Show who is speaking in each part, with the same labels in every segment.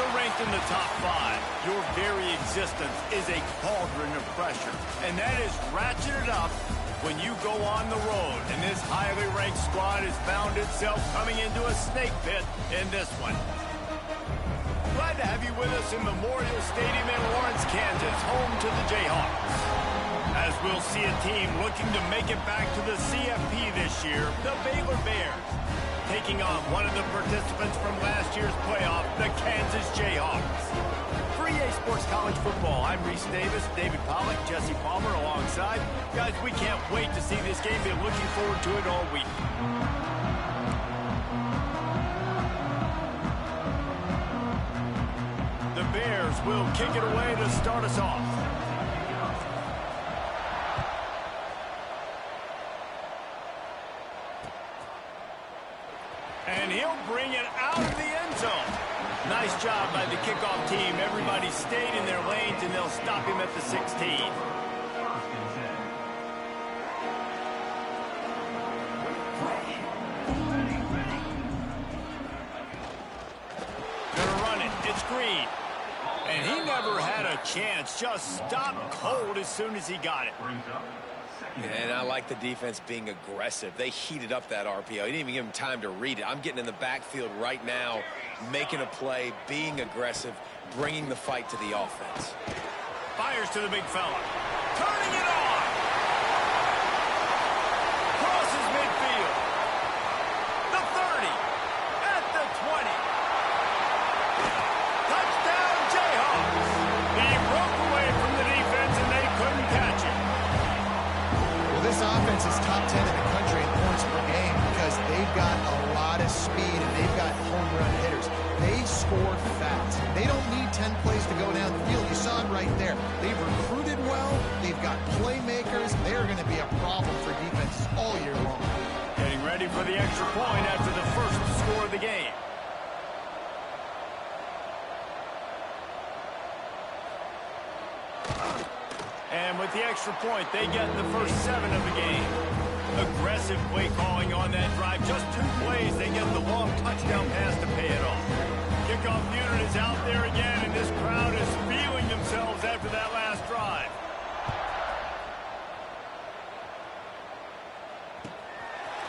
Speaker 1: you're ranked in the top 5, your very existence is a cauldron of pressure. And that is ratcheted up when you go on the road. And this highly ranked squad has found itself coming into a snake pit in this one. Glad to have you with us in Memorial Stadium in Lawrence, Kansas, home to the Jayhawks. As we'll see a team looking to make it back to the CFP this year, the Baylor Bears, taking on one of the participants from last year's playoff, the Kansas Jayhawks. For EA Sports College Football, I'm Reese Davis, David Pollack, Jesse Palmer alongside. Guys, we can't wait to see this game. Been looking forward to it all week. The Bears will kick it away to start us off. And he'll bring it out of the end zone. Nice job by the kickoff team. Everybody stayed in their lanes, and they'll stop him at the 16. Gonna run it. It's Green. And he never had a chance. Just stopped cold as soon as he got it.
Speaker 2: And I like the defense being aggressive. They heated up that RPO. He didn't even give him time to read it. I'm getting in the backfield right now, making a play, being aggressive, bringing the fight to the offense.
Speaker 1: Fires to the big fella. Turning it on. Crosses midfield. The 30. At the 20. Touchdown, Jayhawks. He broke away from the defense, and they couldn't catch him.
Speaker 3: This offense is top 10 in the country in points per game because they've got a lot of speed and they've got home run hitters. They score fast. They don't need 10 plays to go down the field. You saw it right there. They've recruited well. They've got playmakers. They're going to be a problem for defenses all year long.
Speaker 1: Getting ready for the extra point after the first score of the game. And with the extra point, they get the first 7 of the game. Aggressive play calling on that drive. Just 2 plays, they get the long touchdown pass to pay it off. Kickoff unit is out there again, and this crowd is feeling themselves after that last drive.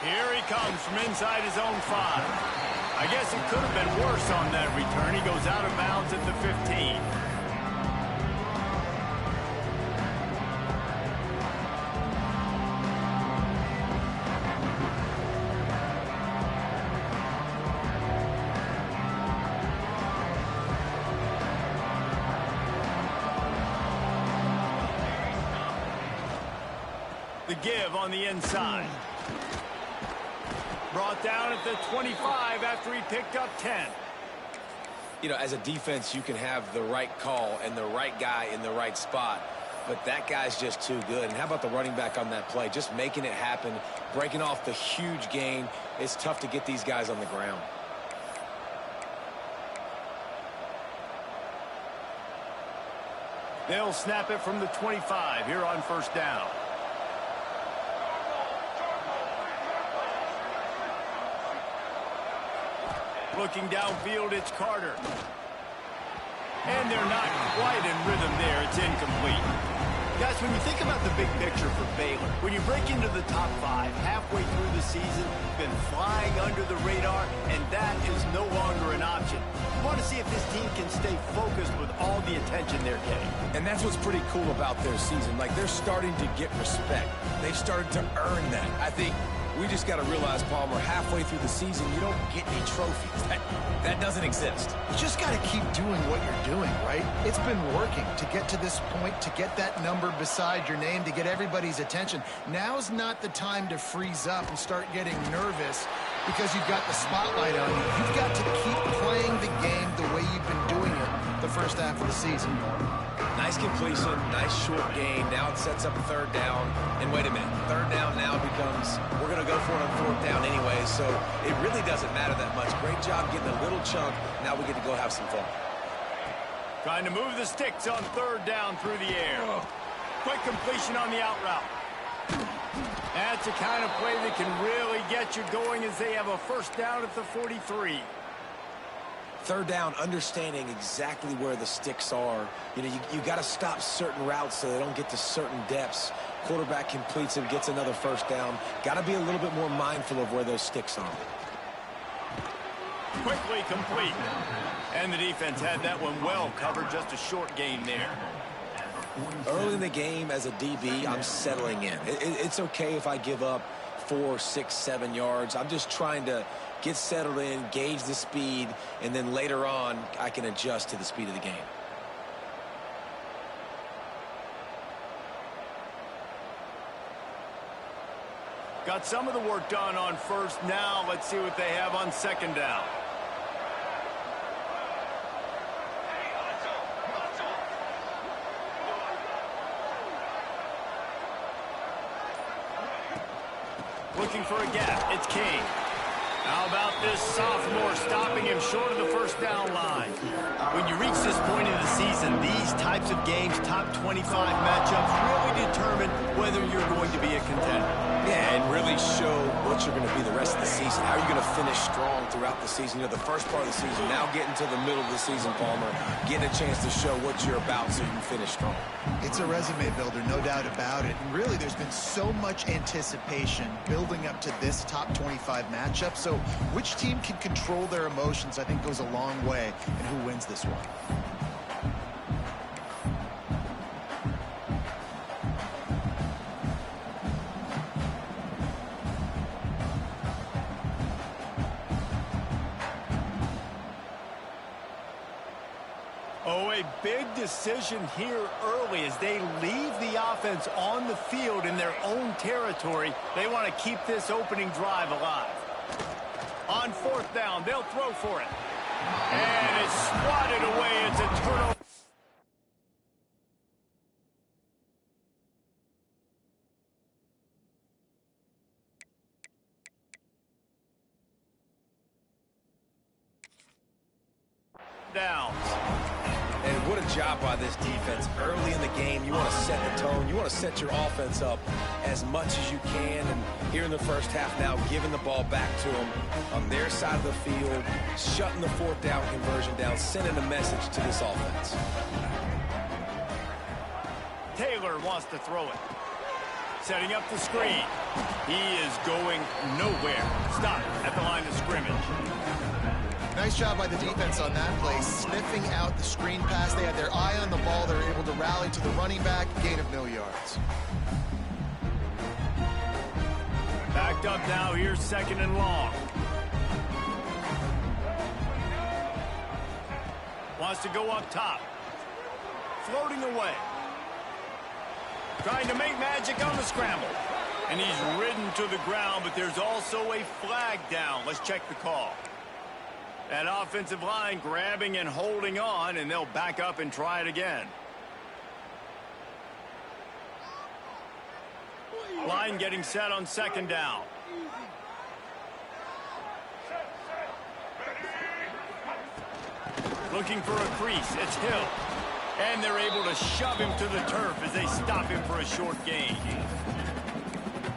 Speaker 1: Here he comes from inside his own 5. I guess it could have been worse on that return. He goes out of bounds at the 15. The give on the inside. Brought down at the 25 after he picked up 10.
Speaker 2: You know, as a defense, you can have the right call and the right guy in the right spot, but that guy's just too good. And how about the running back on that play? Just making it happen, breaking off the huge gain. It's tough to get these guys on the ground.
Speaker 1: They'll snap it from the 25 here on first down. Looking downfield, it's Carter. And they're not quite in rhythm there. It's incomplete. Guys, when you think about the big picture for Baylor, when you break into the top 5 halfway through the season, been flying under the radar, and that is no longer an option. You want to see if this team can stay focused with all the attention they're getting.
Speaker 2: And that's what's pretty cool about their season. Like, they're starting to get respect. They've started to earn that. I think we just got to realize, Palmer, halfway through the season, you don't get any trophies. That doesn't exist.
Speaker 3: You just got to keep doing what you're doing, right? It's been working to get to this point, to get that number beside your name, to get everybody's attention. Now's not the time to freeze up and start getting nervous because you've got the spotlight on you. You've got to keep playing the game the way you've been doing it the first half of the season.
Speaker 2: Nice completion, nice short gain. Now it sets up a 3rd down. And wait a minute, 3rd down now becomes, we're going to go for it on 4th down anyway, so it really doesn't matter that much. Great job getting a little chunk. Now we get to go have some fun.
Speaker 1: Trying to move the sticks on 3rd down through the air. Quick completion on the out route. That's the kind of play that can really get you going as they have a first down at the 43.
Speaker 2: Third down, understanding exactly where the sticks are. You know, you got to stop certain routes so they don't get to certain depths. Quarterback completes it, gets another first down. Got to be a little bit more mindful of where those sticks are.
Speaker 1: Quickly complete. And the defense had that one well covered, just a short gain there.
Speaker 2: Early in the game as a DB, I'm settling in. It's okay if I give up 4, 6, 7 yards. I'm just trying to get settled in, gauge the speed, and then later on, I can adjust to the speed of the game.
Speaker 1: Got some of the work done on first. Now let's see what they have on second down. Looking for a gap. It's King. How about this sophomore stopping him short of the first down line? When you reach this point in the season, these types of games, top 25 matchups, really determine whether you're going to be a contender.
Speaker 2: Yeah, and really show what you're going to be the rest of the season. How are you going to finish strong throughout the season? You know, the first part of the season, now getting to the middle of the season, Palmer, getting a chance to show what you're about so you can finish strong.
Speaker 3: It's a resume builder, no doubt about it. And really, there's been so much anticipation building up to this top 25 matchup. So which team can control their emotions, I think, goes a long way in who wins this one.
Speaker 1: Oh, a big decision here early as they leave the offense on the field in their own territory. They want to keep this opening drive alive. On fourth down, they'll throw for it. And it's swatted away. It's a turnover. Downs.
Speaker 2: And what a job by this defense. Early in the game, you want to set the tone. You want to set your offense up as much as you can. And here in the first half now, giving the ball back to them on their side of the field, shutting the fourth down conversion down, sending a message to this offense.
Speaker 1: Taylor wants to throw it. Setting up the screen. He is going nowhere. Stop at the line of scrimmage.
Speaker 3: Nice job by the defense on that play, sniffing out the screen pass. They had their eye on the ball. They were able to rally to the running back, gain of no yards.
Speaker 1: Backed up now, here's second and long. Wants to go up top. Floating away. Trying to make magic on the scramble. And he's ridden to the ground, but there's also a flag down. Let's check the call. That offensive line grabbing and holding on, and they'll back up and try it again. Line getting set on second down. Looking for a crease. It's Hill. And they're able to shove him to the turf as they stop him for a short gain.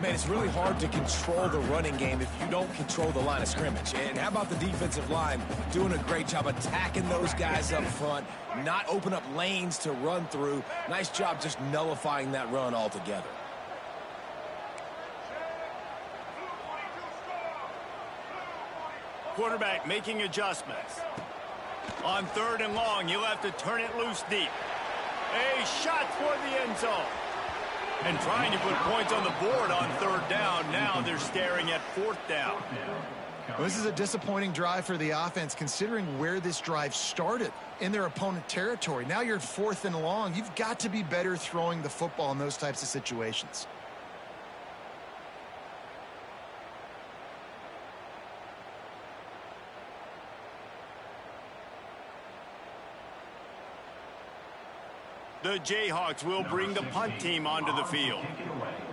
Speaker 2: Man, it's really hard to control the running game if you don't control the line of scrimmage. And how about the defensive line doing a great job attacking those guys up front, not open up lanes to run through. Nice job just nullifying that run altogether.
Speaker 1: Quarterback making adjustments. On third and long, you'll have to turn it loose deep. A shot toward the end zone. And trying to put points on the board on third down. Now they're staring at fourth down.
Speaker 3: Well, this is a disappointing drive for the offense, considering where this drive started in their opponent territory. Now you're at fourth and long. You've got to be better throwing the football in those types of situations.
Speaker 1: The Jayhawks will bring the punt team onto the field.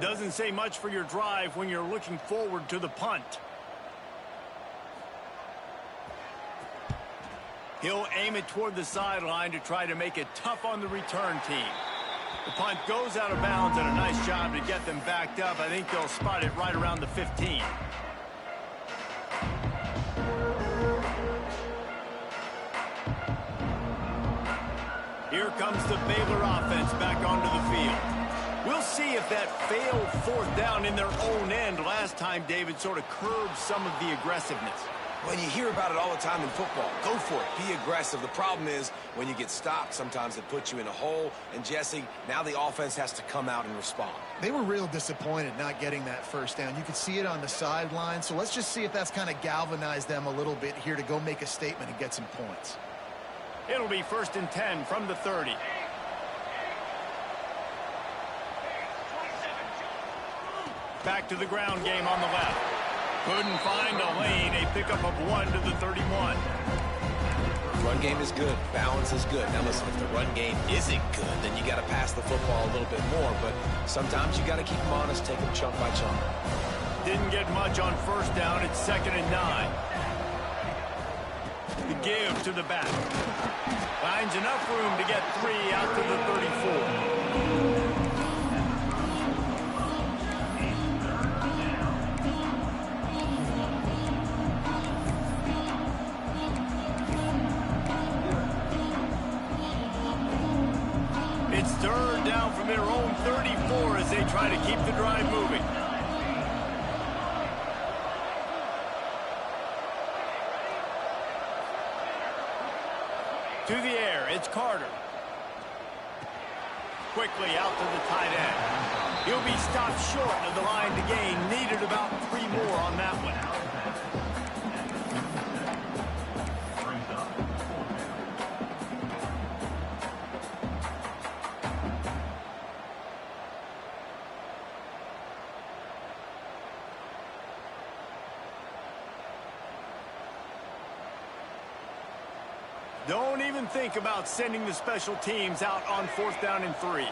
Speaker 1: Doesn't say much for your drive when you're looking forward to the punt. He'll aim it toward the sideline to try to make it tough on the return team. The punt goes out of bounds, and a nice job to get them backed up. I think they'll spot it right around the 15. Here comes the Baylor offense back onto the field. We'll see if that failed fourth down in their own end last time, David, sort of curbed some of the aggressiveness.
Speaker 2: Well, you hear about it all the time in football. Go for it. Be aggressive. The problem is when you get stopped, sometimes it puts you in a hole. And, Jesse, now the offense has to come out and respond.
Speaker 3: They were real disappointed not getting that first down. You could see it on the sideline. So let's just see if that's kind of galvanized them a little bit here to go make a statement and get some points.
Speaker 1: It'll be 1st and 10 from the 30. Back to the ground game on the left. Couldn't find a lane. A pickup of 1 to the 31.
Speaker 2: Run game is good. Balance is good. Now, listen, if the run game isn't good, then you got to pass the football a little bit more. But sometimes you got to keep them honest, take them chunk by chunk.
Speaker 1: Didn't get much on first down. It's 2nd and 9. The give to the back. Finds enough room to get 3 out to the 34. It's 3rd down from their own 34 as they try to keep the drive moving. To the air, it's Carter. Quickly out to the tight end. He'll be stopped short of the line to gain. Needed about 3 more on that one. Don't even think about sending the special teams out on 4th down and 3.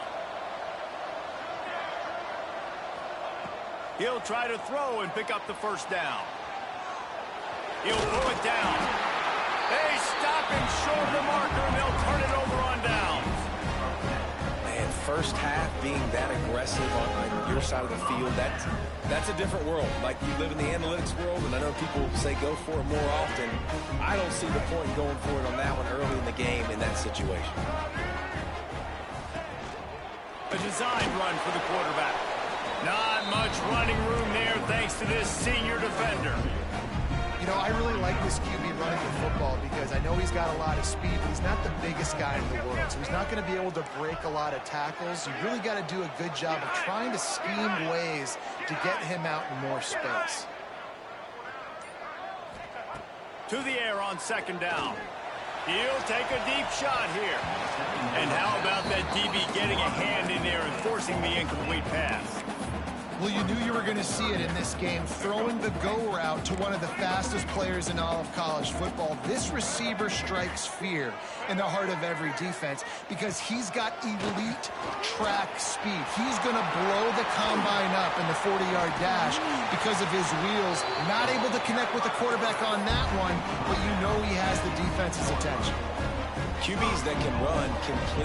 Speaker 1: He'll try to throw and pick up the first down. He'll pull it down. They stop him short of the marker, and they'll turn it over on downs.
Speaker 2: Man, first half being that aggressive on your side of the field, that's a different world. Like, you live in the analytics world, and I know people say go for it more often. I don't see the point going for it on that one early in the game in that situation.
Speaker 1: A design run for the quarterback. Not much running room there thanks to this senior defender.
Speaker 3: You know, I really like this QB running the football because I know he's got a lot of speed, but he's not the biggest guy in the world. So he's not going to be able to break a lot of tackles. You really got to do a good job of trying to scheme ways to get him out in more space.
Speaker 1: To the air on 2nd down. He'll take a deep shot here. And how about that DB getting a hand in there and forcing the incomplete pass?
Speaker 3: Well, you knew you were going to see it in this game, throwing the go route to one of the fastest players in all of college football. This receiver strikes fear in the heart of every defense because he's got elite track speed. He's going to blow the combine up in the 40-yard dash because of his wheels. Not able to connect with the quarterback on that one, but you know he has the defense's attention.
Speaker 2: QBs that can run complete.